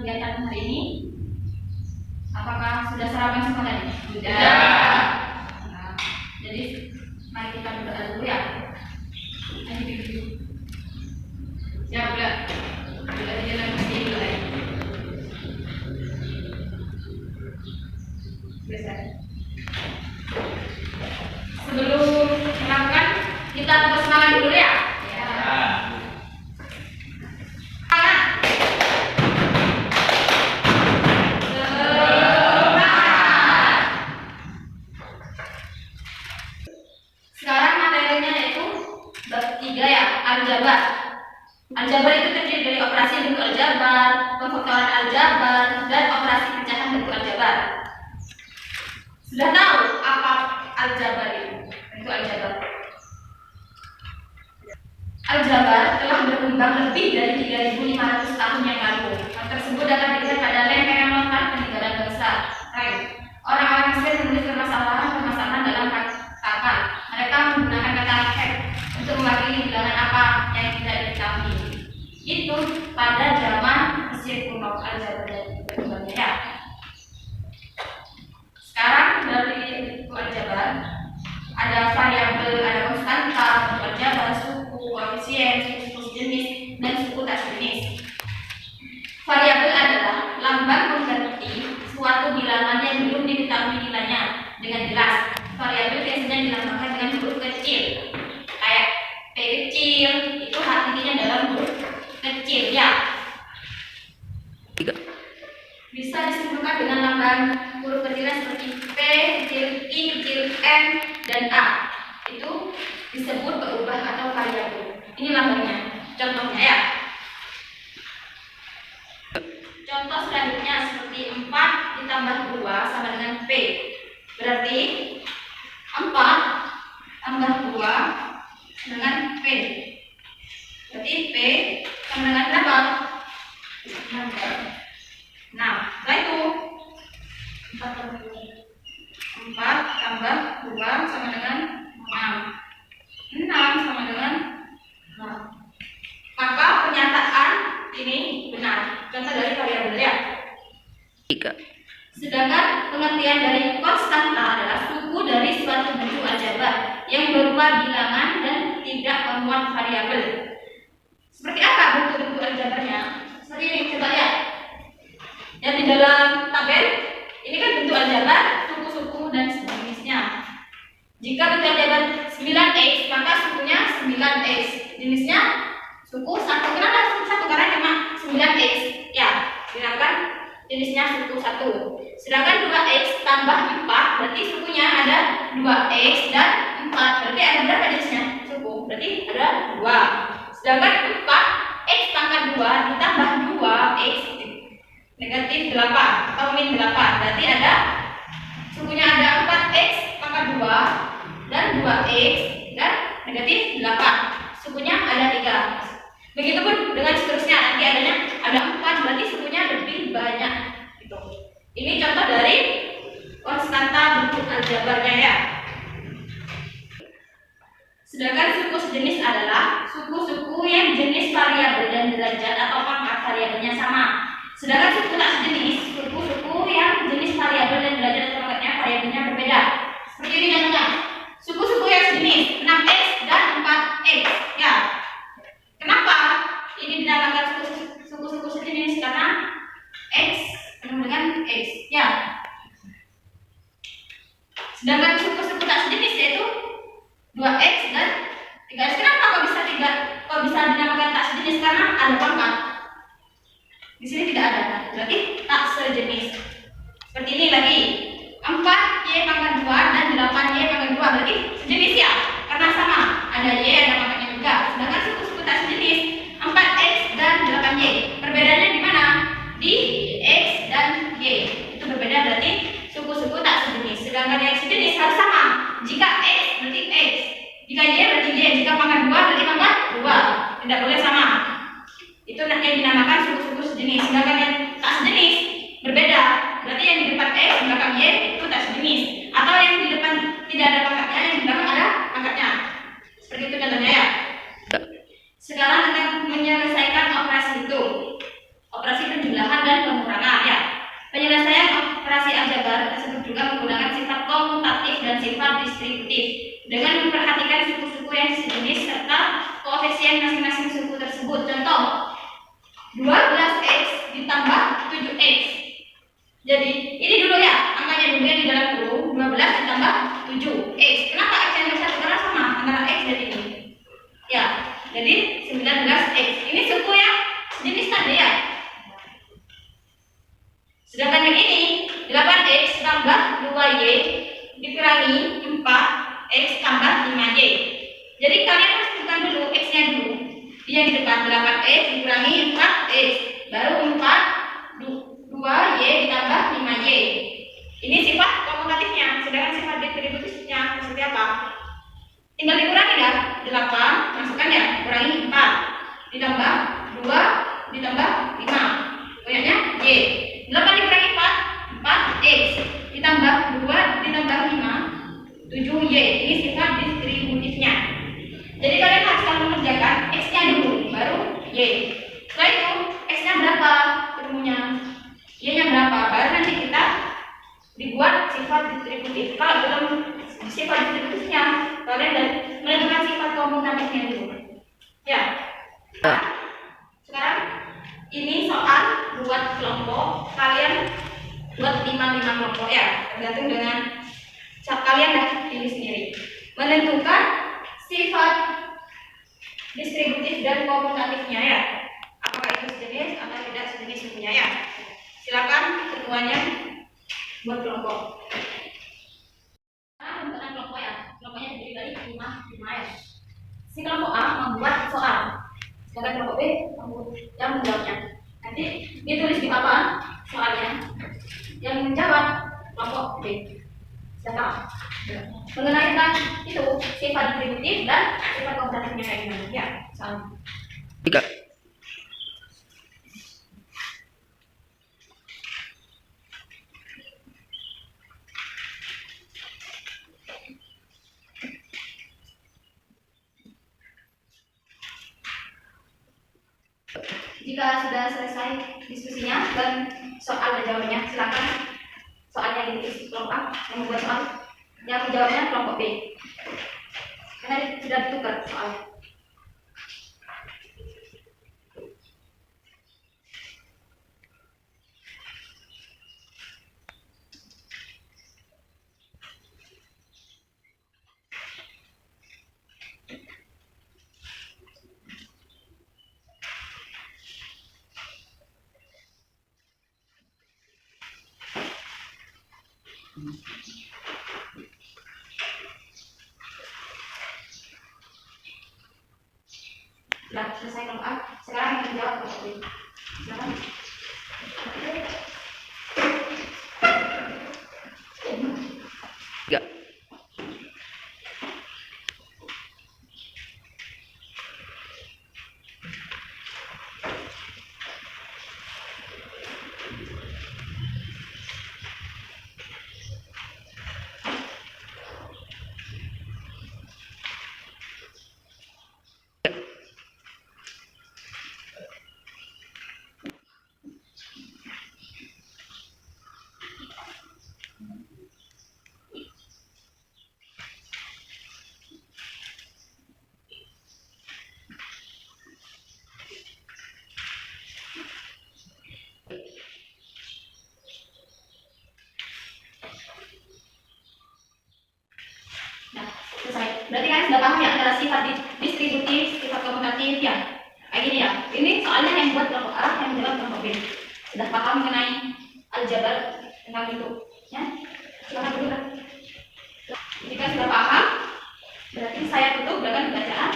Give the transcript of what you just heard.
kegiatan hari ini? Apakah sudah sarapan semua tadi? Sudah. Nah, jadi mari kita berdoa dulu ya. Siap nggak? Sudah jalan ke mulai. Biasa. Sebelum melakukan, kita tepuk semangat dulu ya. Sekarang materinya yaitu bab 3 ya, aljabar. Aljabar itu terdiri dari operasi bentuk aljabar, pemfaktoran aljabar, dan operasi pecahan bentuk aljabar. Sudah tahu apa aljabar itu? Bentuk aljabar. Aljabar telah berkembang lebih dari 3.500 tahun yang lalu. Hal tersebut dapat dilihat pada lempengan notat peninggalan bangsa. Orang-orang Mesir menulis permasalahan dalam kata. Mereka menggunakan kata hek untuk mewakili bilangan apa yang tidak diketahui. Itu pada zaman Mesir kuno aljabar dan berkembangnya ya. Sekarang dari buku aljabar ada variabel, ada konstanta, buku aljabar, suku, koefisien, suku sejenis, dan suku tak sejenis. Variabel adalah lambang pengganti suatu bilangan yang belum diketahui nilainya dengan jelas. Variabel biasanya dilambangkan dengan huruf kecil, kayak P kecil, itu artinya dalam huruf kecil ya. Bisa disimpulkan dengan lambang huruf kecilnya seperti P kecil, I kecil, N, dan A. Itu disebut berubah atau variabel. Ini lambangnya. Contohnya ya. Contoh selanjutnya seperti 4 ditambah 2 sama dengan P. Berarti 4 tambah 2 dengan P. Berarti P sama dengan berapa? 6. Setelah itu 4 tambah 2 sama dengan 6. 6 sama dengan 6. Maka pernyataan ini benar. Contoh dari variabel ya. 3. Sedangkan pengertian dari konstanta adalah suku dari suatu bentuk aljabar yang berupa bilangan dan tidak memuat variabel. Seperti apa bentuk-bentuk aljabarnya? Seperti ini, coba lihat. Yang di dalam tabel ini kan bentuk aljabar, suku-suku dan sejenisnya. Jika bentuk aljabar 9x, maka sukunya 9x. Jenisnya suku 1. Kenapa suku 1? Karena cuma 9x. Ya, sedangkan jenisnya suku 1. Sedangkan 2x tambah 4 berarti sukunya ada 2x dan 4. Berarti ada berapa jenisnya? Suku. Berarti ada 2. Sedangkan 4x pangkat 2 ditambah 2x negatif 8 atau min 8. Berarti ada sukunya ada 4x pangkat 2 dan 2x dan negatif 8. Sukunya ada 3. Begitupun dengan seterusnya, nanti adanya ada 4, berarti sukunya lebih banyak gitu. Ini contoh dari konstanta bentuk aljabarnya ya. Sedangkan suku sejenis adalah suku-suku yang jenis variabel dan derajat atau pangkat variabelnya sama. Sedangkan suku tak sejenis, suku-suku yang jenis variabel dan derajat atau pangkatnya variabelnya berbeda. Seperti ini contohnya. Suku-suku yang sejenis 6x dan 4x ya. Kenapa ini dinamakan suku-suku sejenis? Karena x penuh dengan x ya. Sedangkan suku-suku tak sejenis yaitu 2x dan 3x. Kenapa kok bisa dinamakan tak sejenis? Karena ada pangkat. Di sini tidak ada, berarti tak sejenis. Seperti ini lagi. 4y pangkat 2 dan 8y pangkat 2 berarti sejenis ya. Karena sama, ada y ada pangkatnya juga. Sedangkan suku-suku tak sejenis 4x dan 8y. Perbedaannya di mana? Di x dan y. Itu berbeda berarti suku-suku tak sejenis. Sedangkan yang sejenis harus sama. Jika x berarti x. Jika y berarti y. Jika pangkat 2 berarti pangkat 2. Tidak boleh sama. Itu yang dinamakan suku-suku sejenis. Sedangkan yang tak sejenis berbeda. Berarti yang di depan x, di belakang y itu tak sejenis. Atau yang di depan tidak ada pangkatnya, yang di belakang ada pangkatnya. Seperti itu contohnya ya. Sekarang kita menyelesaikan operasi hitung, operasi penjumlahan dan koefisien masing-masing suku tersebut. Contoh, 12x ditambah 7x. Jadi ini dulu ya, angkanya dulu yang di dalam kurung, 12 ditambah 7x. Kenapa x yang besar? Karena sama antara x dan ini. Ya, jadi 19x. Ini suku yang jenis tadi ya. Sedangkan yang ini 8x tambah 2y dikurangi 4x tambah 5y. Jadi kalian harus tentukan dulu x-nya dulu. Yang di depan 8x dikurangi 4x, baru 2y ditambah 5y. Ini sifat komutatifnya. Sedangkan sifat distributifnya seperti apa? Tinggal dikurangi ya. 8 masukkan ya, kurangi 4 ditambah 2 ditambah 5. Banyaknya y. 8 dikurangi 4, 4x ditambah 2 ditambah 5, 7y. Ini sifat distributifnya. Jadi kalian harus mengerjakan x-nya dulu, baru y. Setelah itu x-nya berapa ilmunya, y-nya berapa, baru nanti kita dibuat sifat distributif. Kalau belum sifat distributifnya, kalian menentukan sifat komutatifnya dulu. Ya. Sekarang ini soal buat kelompok. Kalian buat 5 kelompok ya, tergantung dengan kalian dah pilih sendiri. Menentukan sifat distributif dan komutatifnya ya. Apakah itu sejenis atau tidak sejenis sukunya ya. Silakan ketuanya buat kelompok. Pembuatan kelompok ya. Kelompoknya terdiri dari 5 ya. Si kelompok A membuat soal, sedangkan kelompok B yang menjawabnya. Nanti ditulis di papan soalnya. Yang menjawab kelompok B. Siapa? Mengenai tentang itu sifat distributif dan sifat komutatifnya kayak gimana? Ya, soal. 3. Jika sudah selesai diskusinya dan soal dan jawabannya, silakan soalnya ditulis kelompok A yang membuat soal, yang menjawabnya kelompok B. Karena sudah ditukar soalnya. Sudah selesai kelompok A, sekarang yang menjawab kelompok B. Silakan. Ya. Selesai. Berarti kalian sudah paham ya antara sifat distributif, sifat komutatif ya. Kayak gini ya. Ini soalnya yang buat kelompok A, yang menjawab kelompok B. Sudah paham mengenai aljabar tentang itu, ya? Silakan dulu lah. Jika sudah paham, berarti saya tutup dengan bacaan